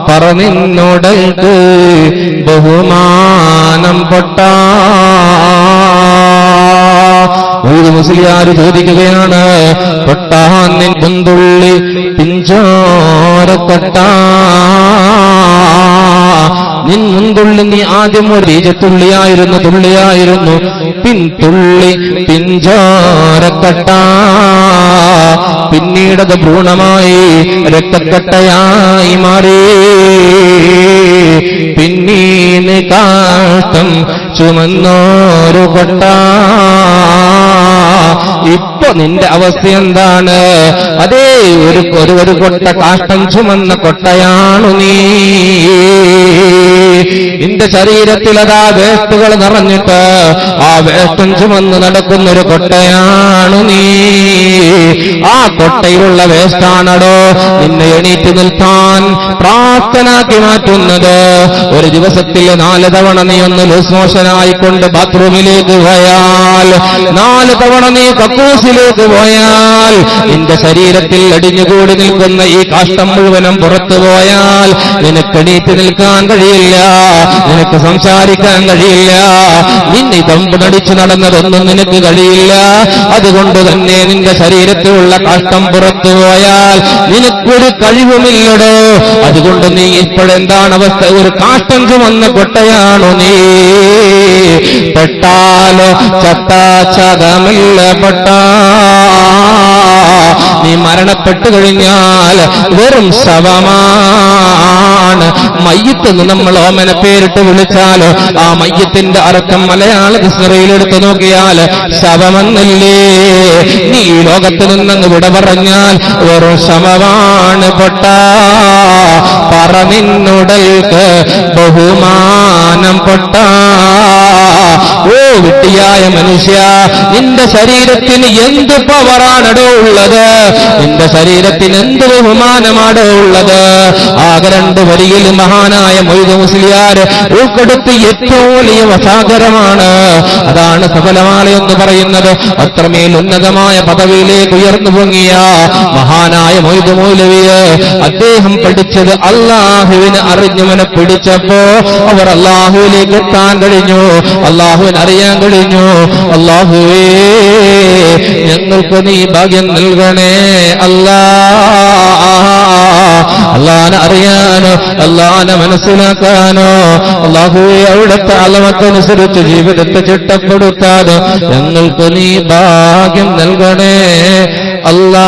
പറനിന്നോടൽക്ക് ബഹുമാനം പൊട്ട. ഒരു മുസ്ലിയാർ ചോദിക്കുകയാണ്, പൊട്ടാന്നിൻ പൊന്തുള്ളി പിഞ്ചോരക്കൊട്ട, നിൻ മുൻതുള്ളി നീ ആദ്യം ഒരു തുള്ളിയായിരുന്നു, പിൻതുള്ളി പിഞ്ചോരക്കട്ട, പിന്നീടത് ഭ്രൂണമായി രക്തക്കട്ടയായി മാറി, പിന്നീന് കാഷ്ടം ചുമന്നോരു കൊട്ട. ഇപ്പൊ നിന്റെ അവസ്ഥ എന്താണ്? അതേ ഒരു കൊട്ട കാഷ്ടം ചുമന്ന കൊട്ടയാണു നീ. നിന്റെ ശരീരത്തിൽ അതാ വേസ്റ്റുകൾ നിറഞ്ഞിട്ട് ആ വേസ്റ്റും ചുമന്ന് നടക്കുന്നൊരു കൊട്ടയാണു നീ. ആ കൊട്ടയിലുള്ള വേസ്റ്റാണടോ നിന്നെ എണീറ്റ് നിൽക്കാൻ പ്രാപ്തനാക്കി മാറ്റുന്നത്. ഒരു ദിവസത്തിൽ 4 തവണ നീ ഒന്ന് ലൂസ് മോഷനായിക്കൊണ്ട് ബാത്റൂമിലേക്ക് പോയാൽ, 4 തവണ നീ കക്കൂസിലേക്ക് പോയാൽ, നിന്റെ ശരീരത്തിൽ അടിഞ്ഞുകൂടി നിൽക്കുന്ന ഈ കാഷ്ടം മുഴുവനും പുറത്തു പോയാൽ നിനക്ക് എണീറ്റ് നിൽക്കാൻ കഴിയില്ല, നിനക്ക് സംസാരിക്കാൻ കഴിയില്ല, നിന്നെ തമ്പ് നടിച്ചു നടന്നതൊന്നും നിനക്ക് കഴിയില്ല. അതുകൊണ്ട് തന്നെ നിന്റെ ശരീരത്തിലുള്ള കാഷ്ടം പുറത്തു പോയാൽ നിനക്കൊരു കഴിവുമില്ലടോ. അതുകൊണ്ട് നീ ഇപ്പോഴെന്താണ് അവസ്ഥ? ഒരു കാഷ്ടം ചുമന്ന കൊട്ടയാണോ നീ. പെട്ടാലോ ചത്താചതമില്ല പെട്ട, നീ മരണപ്പെട്ടു കഴിഞ്ഞാൽ വെറും ശവമാണ്. മയ്യത്തെന്ന് നമ്മൾ ഓമന പേരിട്ട് വിളിച്ചാലോ ആ മയ്യത്തിന്റെ അർത്ഥം മലയാള ഡിക്ഷണറിയിലെടുത്ത് നോക്കിയാൽ ശവമെന്നല്ലേ. നീ ഈ ലോകത്ത് നിന്നങ്ങ് വിട പറഞ്ഞാൽ വെറും ശവമാണ് പൊട്ട. പറനിന്നുടൽക്ക് ബഹുമാനം പൊട്ട. ഓ വിട്ടിയായ മനുഷ്യ, നിന്റെ ശരീരത്തിന് എന്ത് പവറാണടോ ഉള്ളത്? നിന്റെ ശരീരത്തിന് എന്ത് ബഹുമാനമാണോ ഉള്ളത്? ആകെ 2 വരിയിൽ മഹാനായ മൊയ്ത് മുസ്ലിയാർ ഉൾപ്പെടുത്തി ഏറ്റവും വലിയ വസാകരമാണ്. അതാണ് സഫലമാല എന്ന് പറയുന്നത്. അത്രമേൽ ഉന്നതമായ പദവിയിലേക്ക് ഉയർന്നു പൊങ്ങിയ മഹാനായ മൊയ്ത് മൗലവിയെ അദ്ദേഹം പഠിച്ചത് അള്ളാഹുവിനെ അറിഞ്ഞവനെ പിടിച്ചപ്പോ അവർ അള്ളാഹുവിലേക്ക് എത്താൻ കഴിഞ്ഞു, അള്ളാഹുവിനെ അറിയാൻ കഴിഞ്ഞു. അള്ളാഹുവേ, ഞങ്ങൾക്ക് നീ ഭാഗ്യം നൽകണേ അല്ലാ. അള്ളാഹനെ അറിയാനോ അള്ളാഹനെ മനസ്സിലാക്കാനോ അള്ളാഹുവേ അവിടുത്തെ അളവത്തനുസരിച്ച് ജീവിതത്തെ ചിട്ടപ്പെടുത്താതെ ഞങ്ങൾക്ക് നീ ഭാഗ്യം നൽകണേ അല്ലാ.